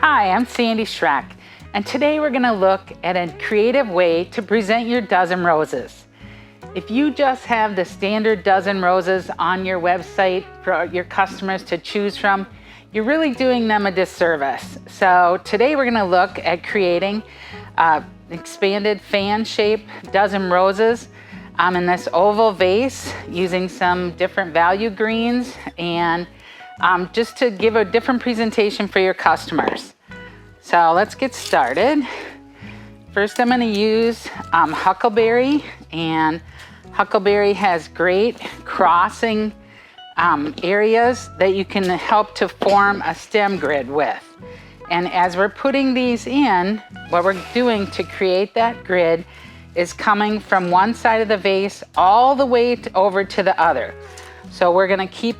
Hi, I'm Sandy Schreck, and today we're going to look at a creative way to present your dozen roses. If you just have the standard dozen roses on your website for your customers to choose from, you're really doing them a disservice. So today we're going to look at creating expanded fan shape dozen roses in this oval vase using some different value greens and just to give a different presentation for your customers. So let's get started. First I'm going to use Huckleberry, and Huckleberry has great crossing areas that you can help to form a stem grid with. And as we're putting these in, what we're doing to create that grid is coming from one side of the vase all the way over to the other. So we're going to keep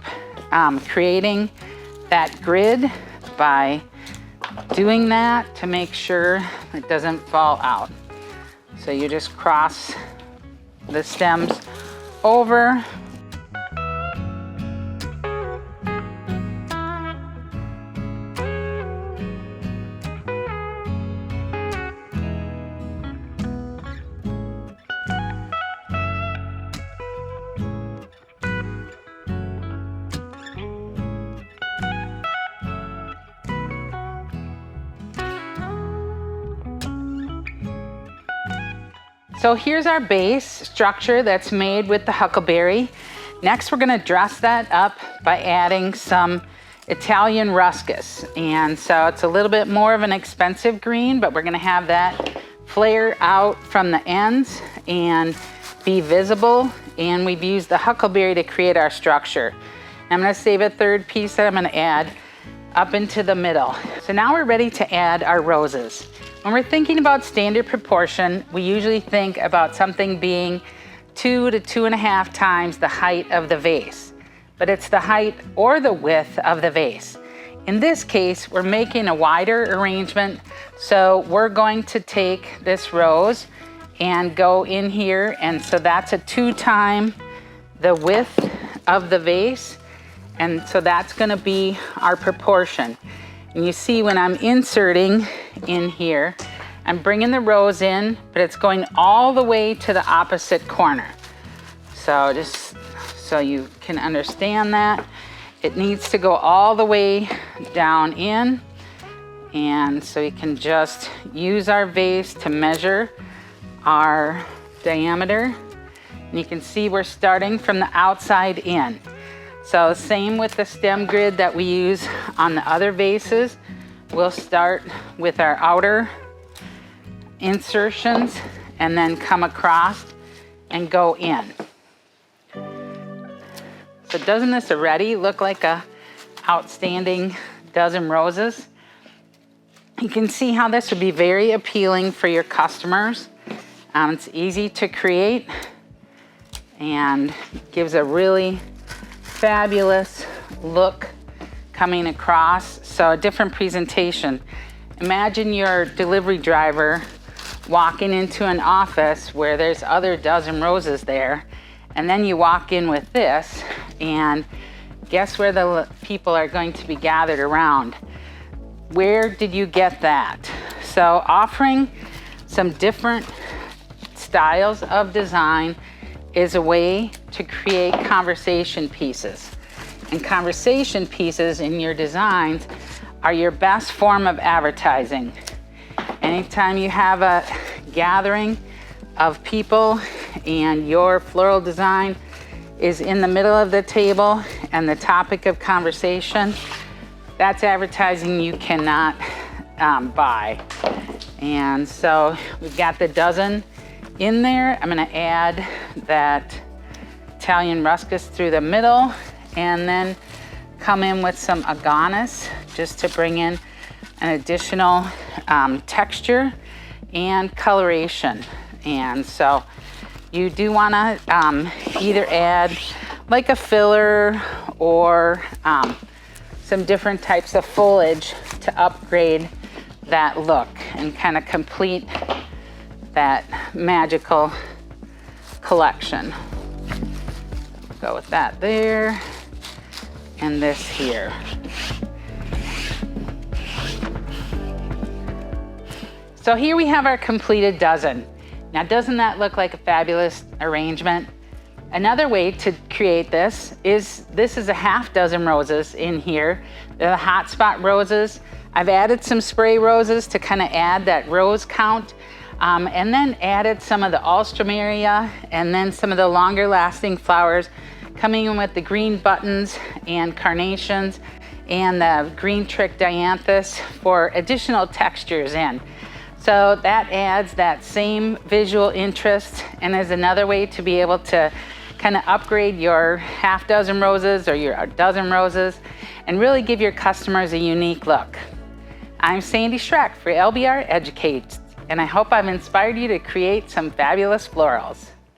creating that grid by doing that to make sure it doesn't fall out. So you just cross the stems over. So here's our base structure that's made with the Huckleberry. Next, we're gonna dress that up by adding some Italian Ruscus. And so it's a little bit more of an expensive green, but we're gonna have that flare out from the ends and be visible. And we've used the Huckleberry to create our structure. I'm gonna save a third piece that I'm gonna add up into the middle. So now we're ready to add our roses. When we're thinking about standard proportion, we usually think about something being 2 to 2.5 times the height of the vase, but it's the height or the width of the vase. In this case, we're making a wider arrangement, so we're going to take this rose and go in here, and so that's a 2 times the width of the vase, and so that's gonna be our proportion. And you see when I'm inserting in here, I'm bringing the rose in, but it's going all the way to the opposite corner. So just so you can understand that, it needs to go all the way down in. And so you can just use our vase to measure our diameter. And you can see we're starting from the outside in. So same with the stem grid that we use on the other vases. We'll start with our outer insertions and then come across and go in. So doesn't this already look like a outstanding dozen roses? You can see how this would be very appealing for your customers. It's easy to create and gives a really fabulous look coming across. So a different presentation. Imagine your delivery driver walking into an office where there's other dozen roses there, and then you walk in with this, and guess where the people are going to be gathered around? Where did you get that? So offering some different styles of design is a way to create conversation pieces. And conversation pieces in your designs are your best form of advertising. Anytime you have a gathering of people and your floral design is in the middle of the table and the topic of conversation, that's advertising you cannot buy. And so we've got the dozen in there. I'm gonna add that Italian Ruscus through the middle and then come in with some Agonis just to bring in an additional texture and coloration. And so you do wanna either add like a filler or some different types of foliage to upgrade that look and kind of complete that magical collection. Go with that there and this here. So here we have our completed dozen. Now, doesn't that look like a fabulous arrangement? Another way to create this is a half dozen roses in here. They're the hotspot roses. I've added some spray roses to kind of add that rose count, and then added some of the alstroemeria and then some of the longer lasting flowers, coming in with the green buttons and carnations and the green trick dianthus for additional textures in. So that adds that same visual interest and is another way to be able to kind of upgrade your half dozen roses or your dozen roses and really give your customers a unique look. I'm Sandy Schreck for LBR Educates, and I hope I've inspired you to create some fabulous florals.